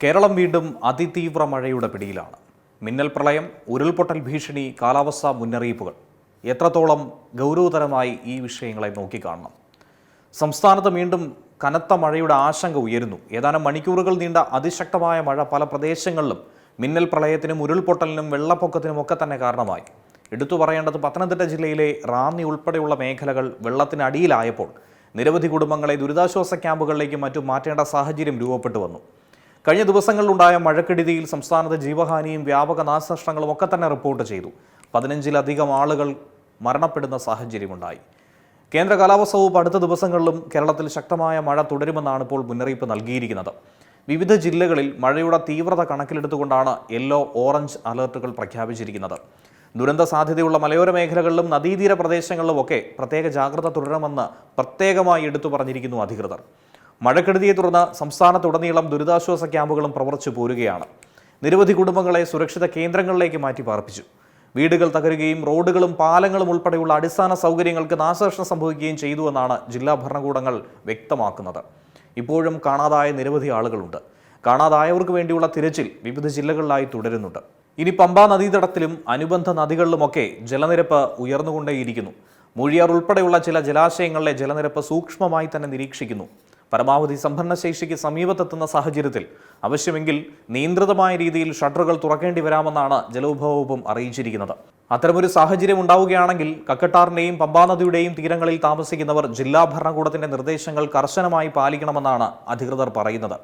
കേരളം വീണ്ടും അതിതീവ്ര മഴയുടെ പിടിയിലാണ്. മിന്നൽ പ്രളയം, ഉരുൾപൊട്ടൽ ഭീഷണി, കാലാവസ്ഥാ മുന്നറിയിപ്പുകൾ എത്രത്തോളം ഗൗരവതരമായി ഈ വിഷയങ്ങളെ നോക്കിക്കാണണം. സംസ്ഥാനത്ത് വീണ്ടും കനത്ത മഴയുടെ ആശങ്ക ഉയരുന്നു. ഏതാനും മണിക്കൂറുകൾ നീണ്ട അതിശക്തമായ മഴ പല പ്രദേശങ്ങളിലും മിന്നൽ പ്രളയത്തിനും ഉരുൾപൊട്ടലിനും വെള്ളപ്പൊക്കത്തിനുമൊക്കെ തന്നെ കാരണമായി. എടുത്തു പറയേണ്ടത് പത്തനംതിട്ട ജില്ലയിലെ റാന്നി ഉൾപ്പെടെയുള്ള മേഖലകൾ വെള്ളത്തിനടിയിലായപ്പോൾ നിരവധി കുടുംബങ്ങളെ ദുരിതാശ്വാസ ക്യാമ്പുകളിലേക്കും മറ്റും മാറ്റേണ്ട സാഹചര്യം രൂപപ്പെട്ടു വന്നു. കഴിഞ്ഞ ദിവസങ്ങളിലുണ്ടായ മഴക്കെടുതിയിൽ സംസ്ഥാനത്ത് ജീവഹാനിയും വ്യാപക നാശനഷ്ടങ്ങളും ഒക്കെ തന്നെ റിപ്പോർട്ട് ചെയ്തു. 15-ലധികം ആളുകൾ മരണപ്പെടുന്ന സാഹചര്യമുണ്ടായി. കേന്ദ്ര കാലാവസ്ഥാ വകുപ്പ് അടുത്ത ദിവസങ്ങളിലും കേരളത്തിൽ ശക്തമായ മഴ തുടരുമെന്നാണ് ഇപ്പോൾ മുന്നറിയിപ്പ് നൽകിയിരിക്കുന്നത്. വിവിധ ജില്ലകളിൽ മഴയുടെ തീവ്രത കണക്കിലെടുത്തുകൊണ്ടാണ് യെല്ലോ, ഓറഞ്ച് അലർട്ടുകൾ പ്രഖ്യാപിച്ചിരിക്കുന്നത്. ദുരന്ത സാധ്യതയുള്ള മലയോര മേഖലകളിലും നദീതീര പ്രദേശങ്ങളിലുമൊക്കെ പ്രത്യേക ജാഗ്രത തുടരണമെന്ന് പ്രത്യേകമായി എടുത്തു പറഞ്ഞിരിക്കുന്നു അധികൃതർ. മഴക്കെടുതിയെ തുടർന്ന് സംസ്ഥാനത്തുടനീളം ദുരിതാശ്വാസ ക്യാമ്പുകളും പ്രവർത്തിച്ചു പോരുകയാണ്. നിരവധി കുടുംബങ്ങളെ സുരക്ഷിത കേന്ദ്രങ്ങളിലേക്ക് മാറ്റി പാർപ്പിച്ചു. വീടുകൾ തകരുകയും റോഡുകളും പാലങ്ങളും ഉൾപ്പെടെയുള്ള അടിസ്ഥാന സൗകര്യങ്ങൾക്ക് നാശനഷ്ടം സംഭവിക്കുകയും ചെയ്തുവെന്നാണ് ജില്ലാ ഭരണകൂടങ്ങൾ വ്യക്തമാക്കുന്നത്. ഇപ്പോഴും കാണാതായ നിരവധി ആളുകളുണ്ട്. കാണാതായവർക്ക് വേണ്ടിയുള്ള തിരച്ചിൽ വിവിധ ജില്ലകളിലായി തുടരുന്നുണ്ട്. ഇനി പമ്പാ നദീതടത്തിലും അനുബന്ധ നദികളിലുമൊക്കെ ജലനിരപ്പ് ഉയർന്നുകൊണ്ടേയിരിക്കുന്നു. മൂഴിയാർ ഉൾപ്പെടെയുള്ള ചില ജലാശയങ്ങളിലെ ജലനിരപ്പ് സൂക്ഷ്മമായി തന്നെ നിരീക്ഷിക്കുന്നു. പരമാവധി സംഭരണശേഷിക്ക് സമീപത്തെത്തുന്ന സാഹചര്യത്തിൽ ആവശ്യമെങ്കിൽ നിയന്ത്രിതമായ രീതിയിൽ ഷട്ടറുകൾ തുറക്കേണ്ടി വരാമെന്നാണ് ജലവിഭവ വകുപ്പും അറിയിച്ചിരിക്കുന്നത്. അത്തരമൊരു സാഹചര്യം ഉണ്ടാവുകയാണെങ്കിൽ കക്കട്ടാറിന്റെയും പമ്പാ നദിയുടെയും തീരങ്ങളിൽ താമസിക്കുന്നവർ ജില്ലാ ഭരണകൂടത്തിന്റെ നിർദ്ദേശങ്ങൾ കർശനമായി പാലിക്കണമെന്നാണ് അധികൃതർ പറയുന്നത്.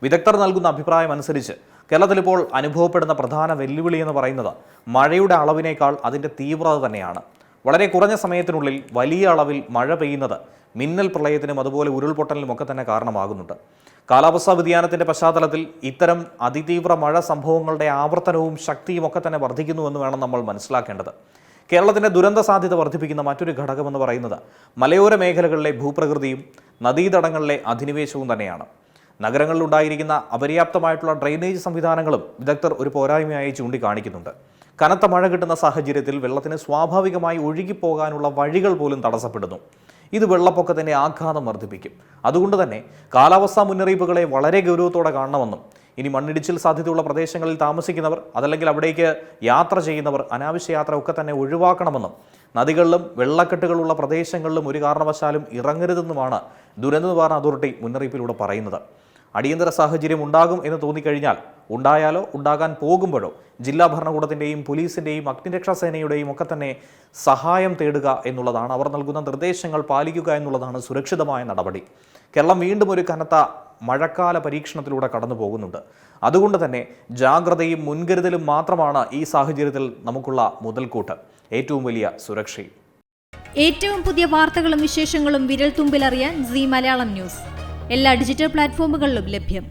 വിദഗ്ധർ നൽകുന്ന അഭിപ്രായം അനുസരിച്ച് കേരളത്തിൽ ഇപ്പോൾ അനുഭവപ്പെടുന്ന പ്രധാന വെല്ലുവിളി എന്ന് പറയുന്നത് മഴയുടെ അളവിനേക്കാൾ അതിൻ്റെ തീവ്രത തന്നെയാണ്. വളരെ കുറഞ്ഞ സമയത്തിനുള്ളിൽ വലിയ അളവിൽ മഴ പെയ്യുന്നത് മിന്നൽ പ്രളയത്തിനും അതുപോലെ ഉരുൾപൊട്ടലിനും ഒക്കെ തന്നെ കാരണമാകുന്നുണ്ട്. കാലാവസ്ഥാ വ്യതിയാനത്തിന്റെ പശ്ചാത്തലത്തിൽ ഇത്തരം അതിതീവ്ര മഴ സംഭവങ്ങളുടെ ആവർത്തനവും ശക്തിയും ഒക്കെ തന്നെ വർദ്ധിക്കുന്നുവെന്ന് വേണം നമ്മൾ മനസ്സിലാക്കേണ്ടത്. കേരളത്തിന്റെ ദുരന്ത സാധ്യത വർദ്ധിപ്പിക്കുന്ന മറ്റൊരു ഘടകമെന്ന് പറയുന്നത് മലയോര മേഖലകളിലെ ഭൂപ്രകൃതിയും നദീതടങ്ങളിലെ അധിനിവേശവും തന്നെയാണ്. നഗരങ്ങളിലുണ്ടായിരിക്കുന്ന അപര്യാപ്തമായിട്ടുള്ള ഡ്രെയിനേജ് സംവിധാനങ്ങളും വിദഗ്ധർ ഒരു പോരായ്മയായി ചൂണ്ടിക്കാണിക്കുന്നുണ്ട്. കനത്ത മഴ കിട്ടുന്ന സാഹചര്യത്തിൽ വെള്ളത്തിന് സ്വാഭാവികമായി ഒഴുകിപ്പോകാനുള്ള വഴികൾ പോലും തടസ്സപ്പെടുന്നു. ഇത് വെള്ളപ്പൊക്കത്തിന്റെ ആഘാതം വർദ്ധിപ്പിക്കും. അതുകൊണ്ട് തന്നെ കാലാവസ്ഥാ മുന്നറിയിപ്പുകളെ വളരെ ഗൗരവത്തോടെ കാണണമെന്നും ഇനി മണ്ണിടിച്ചിൽ സാധ്യതയുള്ള പ്രദേശങ്ങളിൽ താമസിക്കുന്നവർ അതല്ലെങ്കിൽ അവിടേക്ക് യാത്ര ചെയ്യുന്നവർ അനാവശ്യ യാത്ര ഒക്കെ തന്നെ ഒഴിവാക്കണമെന്നും നദികളിലും വെള്ളക്കെട്ടുകളുള്ള പ്രദേശങ്ങളിലും ഒരു കാരണവശാലും ഇറങ്ങരുതെന്നുമാണ് ദുരന്ത നിവാരണ അതോറിറ്റി മുന്നറിയിപ്പിലൂടെ പറയുന്നത്. അടിയന്തര സാഹചര്യം ഉണ്ടാകും എന്ന് തോന്നിക്കഴിഞ്ഞാൽ ഉണ്ടായാലോ ഉണ്ടാകാൻ പോകുമ്പോഴോ ജില്ലാ ഭരണകൂടത്തിൻ്റെയും പോലീസിൻ്റെയും അഗ്നിരക്ഷാസേനയുടെയും ഒക്കെ തന്നെ സഹായം തേടുക എന്നുള്ളതാണ്. അവർ നൽകുന്ന നിർദ്ദേശങ്ങൾ പാലിക്കുക എന്നുള്ളതാണ് സുരക്ഷിതമായ നടപടി. കേരളം വീണ്ടും ഒരു കനത്ത മഴക്കാല പരീക്ഷണത്തിലൂടെ കടന്നു പോകുന്നുണ്ട്. അതുകൊണ്ട് തന്നെ ജാഗ്രതയും മുൻകരുതലും മാത്രമാണ് ഈ സാഹചര്യത്തിൽ നമുക്കുള്ള മുതൽക്കൂട്ട്, ഏറ്റവും വലിയ സുരക്ഷയും. ഏറ്റവും പുതിയ വാർത്തകളും വിശേഷങ്ങളും വിരൽ തുമ്പിലറിയാൻ സീ മലയാളം ന്യൂസ് എല്ലാ ഡിജിറ്റൽ പ്ലാറ്റ്ഫോമുകളിലും ലഭ്യം.